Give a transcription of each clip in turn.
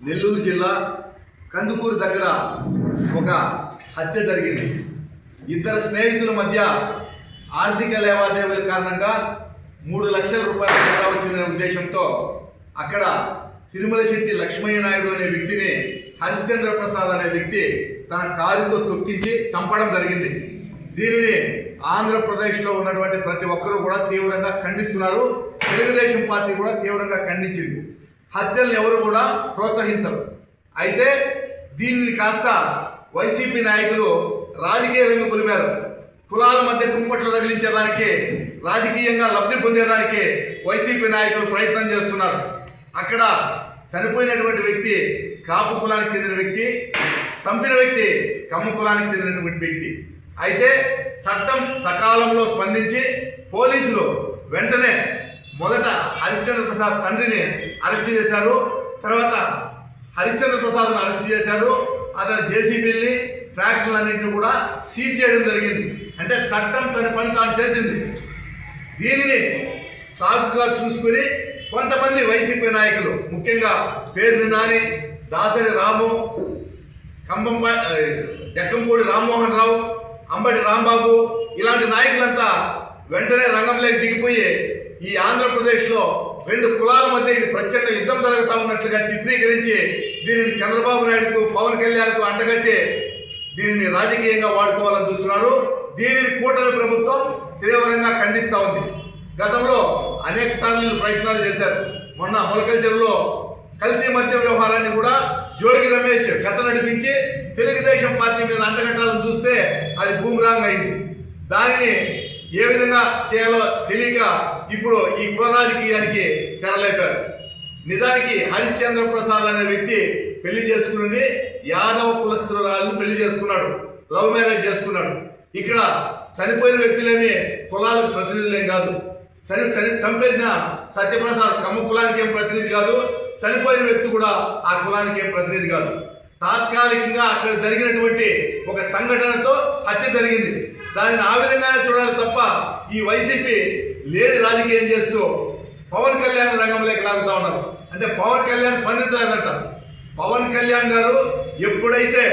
నెల్లూరు జిల్లా కందుకూరు దగ్గర ఒక హత్య జరిగింది. ఇద్దరు స్నేహితుల మధ్య ఆర్థిక లావాదేవీల కారణంగా 3 లక్షల రూపాయల చందా వచ్చిందనే ఉద్దేశంతో అక్కడ తిరుమలశెట్టి లక్ష్మయ్య నాయుడు అనే వ్యక్తిని హరిశ్చంద్ర ప్రసాద్ అనే వ్యక్తి తన కారుతో తొక్కించి చంపడం జరిగింది. దీనిని ఆంధ్రప్రదేశ్లో ఉన్నటువంటి ప్రతి ఒక్కరూ కూడా తీవ్రంగా ఖండిస్తున్నారు. తెలుగుదేశం పార్టీ కూడా తీవ్రంగా ఖండించింది. హత్యలను ఎవరు కూడా ప్రోత్సహించరు. అయితే దీనిని కాస్త వైసీపీ నాయకులు రాజకీయ రంగు పులిమారు. కులాల మధ్య కుంపట్లు తగిలించేదానికి, రాజకీయంగా లబ్ధి పొందేదానికి వైసీపీ నాయకులు ప్రయత్నం చేస్తున్నారు. అక్కడ చనిపోయినటువంటి వ్యక్తి కాపు కులానికి చెందిన వ్యక్తి, చంపిన వ్యక్తి కమ్మ కులానికి చెందినటువంటి వ్యక్తి. అయితే చట్టం సకాలంలో స్పందించి పోలీసులు వెంటనే మొదట హరిశ్చంద్ర ప్రసాద్ తండ్రిని అరెస్ట్ చేశారు. తర్వాత హరిశ్చంద్ర ప్రసాద్ను అరెస్ట్ చేశారు. అతని జేసీబీల్ని, ట్రాక్టర్లన్నింటినీ కూడా సీజ్ చేయడం జరిగింది. అంటే చట్టం తన పని తాను చేసింది. దీనిని సాగుగా చూసుకుని కొంతమంది వైసీపీ నాయకులు, ముఖ్యంగా పేర్ని నాని, దాసరి రాము, జక్కంపూడి రామ్మోహన్ రావు, అంబటి రాంబాబు ఇలాంటి నాయకులంతా వెంటనే రంగంలోకి దిగిపోయి ఈ ఆంధ్రప్రదేశ్లో 2 కులాల మధ్య ఇది ప్రచండ యుద్ధం జరుగుతూ ఉన్నట్లుగా చిత్రీకరించి దీనిని చంద్రబాబు నాయుడుకు, పవన్ కళ్యాణ్కు అంటగట్టి దీనిని రాజకీయంగా వాడుకోవాలని చూస్తున్నారు. దీనిని కూటమి ప్రభుత్వం తీవ్రంగా ఖండిస్తూ ఉంది. గతంలో అనేక సార్లు ప్రయత్నాలు చేశారు. మొన్న మొలకల చెరువులో కల్తీ మద్యం వ్యవహారాన్ని కూడా జోగి రమేష్ కథ నడిపించి తెలుగుదేశం పార్టీ మీద అంటగట్టాలని చూస్తే అది బూమరాంగ్ అయింది. దానిని ఏ విధంగా చేయాలో తెలియక ఇప్పుడు ఈ కుల రాజకీయానికి తెరలేపారు. నిజానికి హరిశ్చంద్ర ప్రసాద్ అనే వ్యక్తి పెళ్లి చేసుకున్నది యాదవ కులస్తురాలను పెళ్లి చేసుకున్నాడు, లవ్ మ్యారేజ్ చేసుకున్నాడు. ఇక్కడ చనిపోయిన వ్యక్తులేమి కులాలకు ప్రతినిధులేం కాదు. చంపేసిన సత్యప్రసాద్ కమ్మ కులానికి ఏం ప్రతినిధి కాదు, చనిపోయిన వ్యక్తి కూడా ఆ కులానికి ఏం ప్రతినిధి కాదు. తాత్కాలికంగా అక్కడ జరిగినటువంటి ఒక సంఘటనతో హత్య జరిగింది. దానిని ఆ విధంగానే చూడాలి తప్ప ఈ వైసీపీ లేని రాజకీయం చేస్తూ పవన్ కళ్యాణ్ రంగంలోకి లాగుతూ ఉన్నారు. అంటే పవన్ కళ్యాణ్ స్పందించలేదంట. పవన్ కళ్యాణ్ గారు ఎప్పుడైతే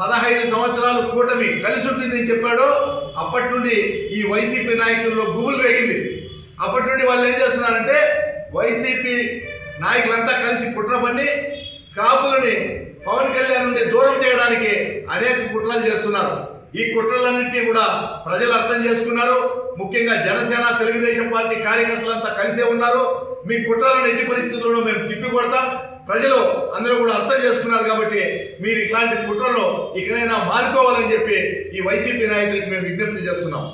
15 సంవత్సరాలు కూటమి కలిసి ఉంటుందని చెప్పాడో అప్పటి నుండి ఈ వైసీపీ నాయకుల్లో గుబులు రేగింది. అప్పటి నుండి వాళ్ళు ఏం చేస్తున్నారంటే వైసీపీ నాయకులంతా కలిసి కుట్ర పన్ని కాపులని పవన్ కళ్యాణ్ నుండి దూరం చేయడానికి అనేక కుట్రలు చేస్తున్నారు. ఈ కుట్రలన్నింటినీ కూడా ప్రజలు అర్థం చేసుకున్నారు. ముఖ్యంగా జనసేన, తెలుగుదేశం పార్టీ కార్యకర్తలంతా కలిసే ఉన్నారు. మీ కుట్రలను ఎట్టి పరిస్థితుల్లో మేము తిప్పికొడతాం. ప్రజలు అందరూ కూడా అర్థం చేసుకున్నారు. కాబట్టి మీరు ఇట్లాంటి కుట్రలో ఇకనైనా మానుకోవాలని చెప్పి ఈ వైసీపీ నాయకులకు మేము విజ్ఞప్తి చేస్తున్నాం.